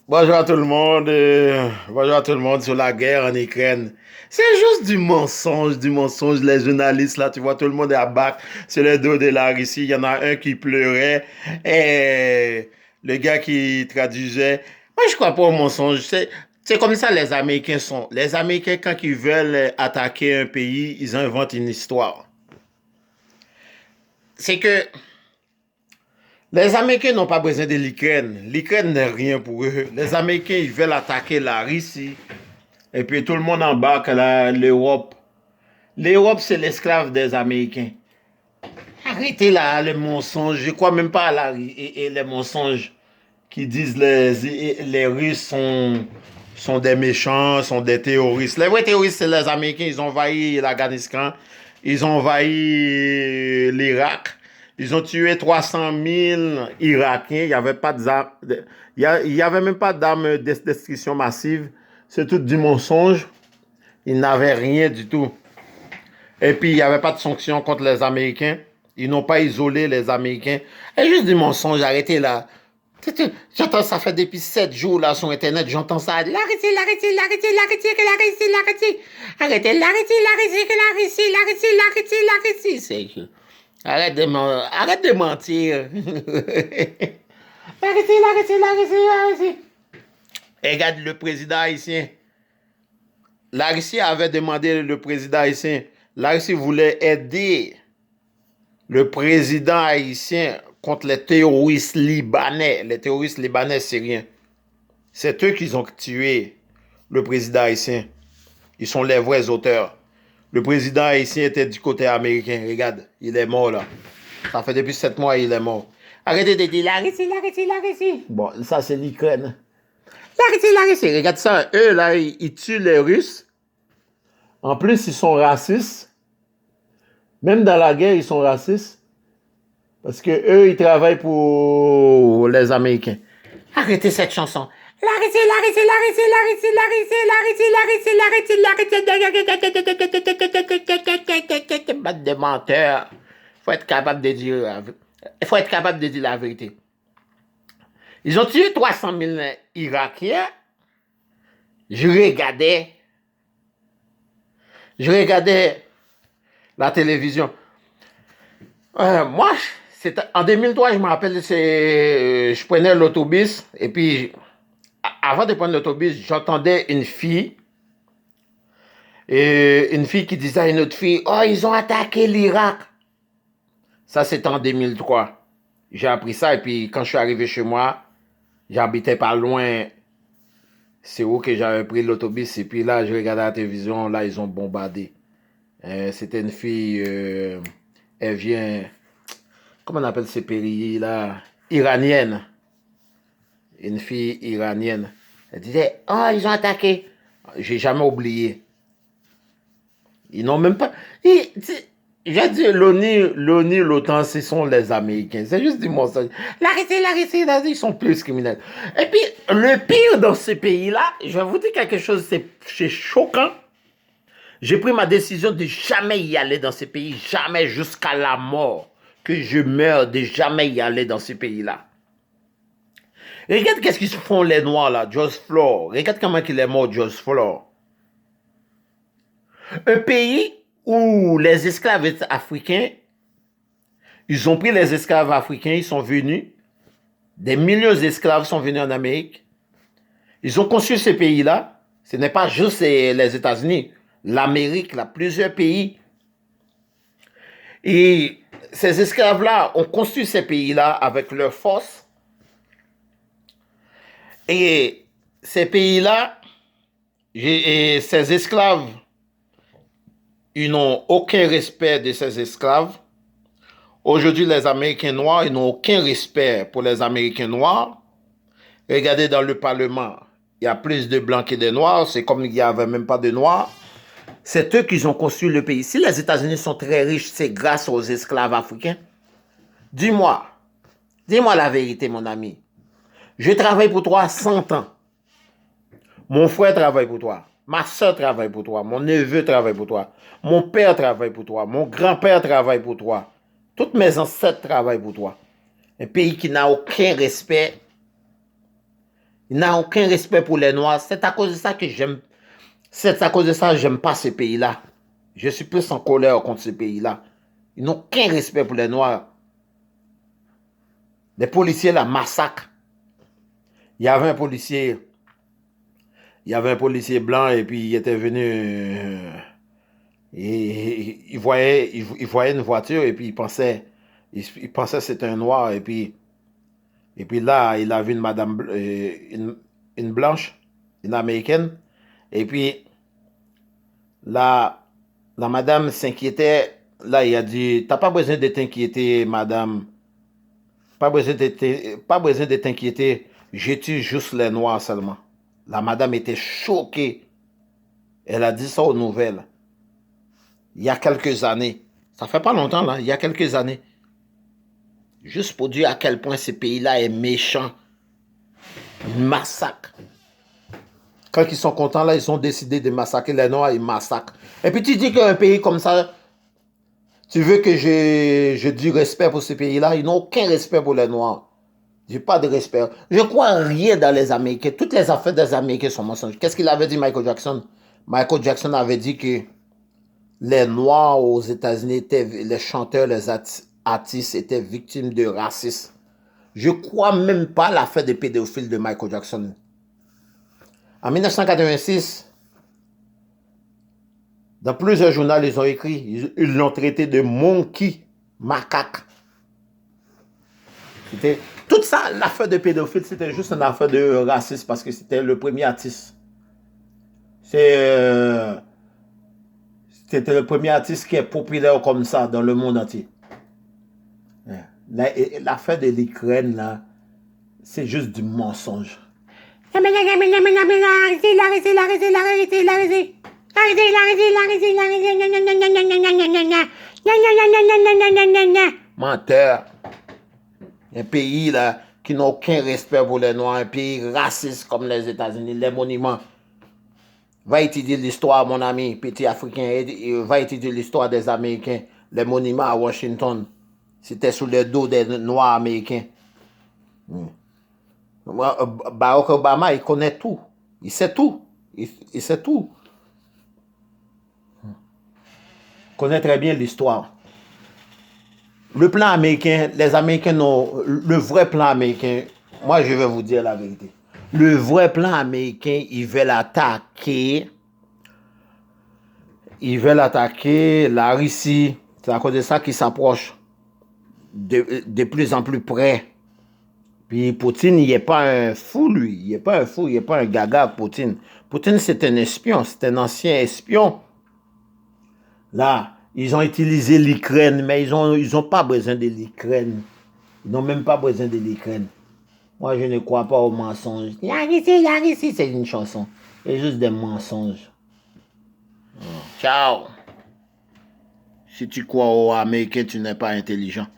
Bonjour à tout le monde. Bonjour à tout le monde sur la guerre en Ukraine. C'est juste du mensonge, du mensonge. Les journalistes, là, tu vois, tout le monde est à bac sur le dos de la Russie. Il y en a un qui pleurait. Et le gars qui traduisait. Moi, je crois pas au mensonge. C'est comme ça les Américains sont. Les Américains, quand ils veulent attaquer un pays, ils inventent une histoire. C'est que les Américains n'ont pas besoin de l'Ukraine. L'Ukraine n'est rien pour eux. Les Américains, ils veulent attaquer la Russie. Et puis tout le monde embarque l'Europe. L'Europe, c'est l'esclave des Américains. Arrêtez là les mensonges. Je ne crois même pas à les mensonges qui disent les Russes sont des méchants, sont des terroristes. Les vrais terroristes, c'est les Américains. Ils ont envahi l'Afghanistan. Ils ont envahi l'Irak. Ils ont tué 300 000 Irakiens. Il n'y avait pas il y avait même pas d'armes de destruction massive. C'est tout du mensonge. Ils n'avaient rien du tout. Et puis, il n'y avait pas de sanctions contre les Américains. Ils n'ont pas isolé les Américains. Et juste du mensonge, arrêtez là. J'entends ça fait depuis 7 jours là sur Internet, j'entends ça. L'arrêtez, l'arrêtez, l'arrêtez, l'arrêtez, l'arrêtez, l'arrêtez. Arrêtez, l'arrêtez, l'arrêtez, l'arrêtez, l'arrêtez, l'arrêtez, l'arrêtez. Arrête de mentir. L'arrêtez, l'arrêtez, l'arrêtez, l'arrêtez. Regarde le président haïtien. La Russie avait demandé le président haïtien. La Russie voulait aider le président haïtien contre les terroristes libanais. Les terroristes libanais syriens. C'est eux qui ont tué le président haïtien. Ils sont les vrais auteurs. Le président haïtien était du côté américain. Regarde, il est mort là. Ça fait depuis 7 mois il est mort. Arrêtez de dire la Russie, la Russie, la Russie. Bon, ça c'est l'Ukraine. La Russie, la Russie. Regarde ça. Eux là, ils tuent les Russes. En plus, ils sont racistes. Même dans la guerre, ils sont racistes. Parce que eux, ils travaillent pour les Américains. Arrêtez cette chanson. L'arrêtez, l'arrêtez, l'arrêtez, l'arrêtez, l'arrêtez, l'arrêtez, l'arrêtez, l'arrêtez. Bande de menteurs. Faut être capable de dire, il faut être capable de dire la vérité. Ils ont tué 300 000 Irakiens. Je regardais la télévision. Moi, en 2003, je me rappelle, je prenais l'autobus et puis, avant de prendre l'autobus, j'entendais une fille qui disait à une autre fille, « Oh, ils ont attaqué l'Irak. » Ça, c'était en 2003. J'ai appris ça et puis, quand je suis arrivé chez moi, j'habitais pas loin. C'est où que j'avais pris l'autobus et puis là, je regardais la télévision, là, ils ont bombardé. C'était une fille, elle vient, comment on appelle ces pays-là? Iranienne. Une fille iranienne. Elle disait, oh, ils ont attaqué. J'ai jamais oublié. Ils n'ont même pas... J'ai dit, l'OTAN, ce sont les Américains. C'est juste du mensonge. L'arrêtez, ils sont plus criminels. Et puis, le pire dans ces pays-là, je vais vous dire quelque chose, c'est choquant. J'ai pris ma décision de jamais y aller dans ces pays, jamais jusqu'à la mort, que je meurs de jamais y aller dans ces pays-là. Regarde qu'est-ce qu'ils font les Noirs là, George Floyd. Regarde comment il est mort, George Floyd. Un pays où les esclaves africains, ils ont pris les esclaves africains, ils sont venus, des millions d'esclaves sont venus en Amérique. Ils ont construit ces pays-là. Ce n'est pas juste les États-Unis, l'Amérique, là, plusieurs pays. Et ces esclaves-là ont construit ces pays-là avec leur force. Et ces pays-là, ces esclaves, ils n'ont aucun respect de ces esclaves. Aujourd'hui, les Américains noirs, ils n'ont aucun respect pour les Américains noirs. Regardez dans le Parlement, il y a plus de blancs que de noirs. C'est comme il n'y avait même pas de noirs. C'est eux qui ont construit le pays. Si les États-Unis sont très riches, c'est grâce aux esclaves africains. Dis-moi la vérité, mon ami. Je travaille pour toi 100 ans. Mon frère travaille pour toi. Ma soeur travaille pour toi. Mon neveu travaille pour toi. Mon père travaille pour toi. Mon grand-père travaille pour toi. Toutes mes ancêtres travaillent pour toi. Un pays qui n'a aucun respect Il n'a aucun respect pour les Noirs. C'est à cause de ça que j'aime. C'est à cause de ça que j'aime pas ce pays-là. Je suis plus en colère contre ce pays-là. Ils n'ont aucun respect pour les Noirs. Les policiers la massacrent. Il y avait un policier blanc et puis il était venu et il voyait une voiture et puis il pensait que c'était un noir et puis là il a vu une madame une blanche, une américaine et puis là la madame s'inquiétait. Là il a dit t'as pas besoin de t'inquiéter madame, pas besoin de t'inquiéter, je tue juste les noirs seulement. La madame était choquée. Elle a dit ça aux nouvelles. Il y a quelques années. Ça fait pas longtemps, là. Il y a quelques années. Juste pour dire à quel point ce pays-là est méchant. Ils massacrent. Quand ils sont contents, là, ils ont décidé de massacrer les Noirs, ils massacrent. Et puis tu dis qu'un pays comme ça, tu veux que je dise respect pour ce pays-là, ils n'ont aucun respect pour les Noirs. J'ai pas de respect. Je crois rien dans les Américains. Toutes les affaires des Américains sont mensonges. Qu'est-ce qu'il avait dit Michael Jackson? Michael Jackson avait dit que les Noirs aux États-Unis étaient, les chanteurs, les artistes étaient victimes de racisme. Je crois même pas l'affaire des pédophiles de Michael Jackson. En 1986, dans plusieurs journaux, ils ont écrit, ils l'ont traité de monkey, macaque. C'était toute ça, l'affaire de pédophile, c'était juste une affaire de racisme parce que c'était le premier artiste. C'était le premier artiste qui est populaire comme ça dans le monde entier. L'affaire de l'Ukraine, là, c'est juste du mensonge. Menteur. Un pays là qui n'a aucun respect pour les Noirs, un pays raciste comme les États-Unis, les monuments. Va étudier l'histoire, mon ami, petit Africain, va étudier l'histoire des Américains. Les monuments à Washington, c'était sous le dos des Noirs américains. Barack Obama, il connaît tout. Il sait tout. Il sait tout. Il connaît très bien l'histoire. Le plan américain, les Américains n'ont... Le vrai plan américain, moi je vais vous dire la vérité. Le vrai plan américain, ils veulent attaquer la Russie. C'est à cause de ça qu'ils s'approchent de plus en plus près. Puis Poutine, il n'est pas un fou, lui. Il n'est pas un fou, il n'est pas un gaga, Poutine. Poutine, c'est un espion, c'est un ancien espion. Là, ils ont utilisé l'Ukraine, mais ils ont pas besoin de l'Ukraine. Ils n'ont même pas besoin de l'Ukraine. Moi, je ne crois pas aux mensonges. La Russie, c'est une chanson. C'est juste des mensonges. Ciao. Si tu crois aux Américains, tu n'es pas intelligent.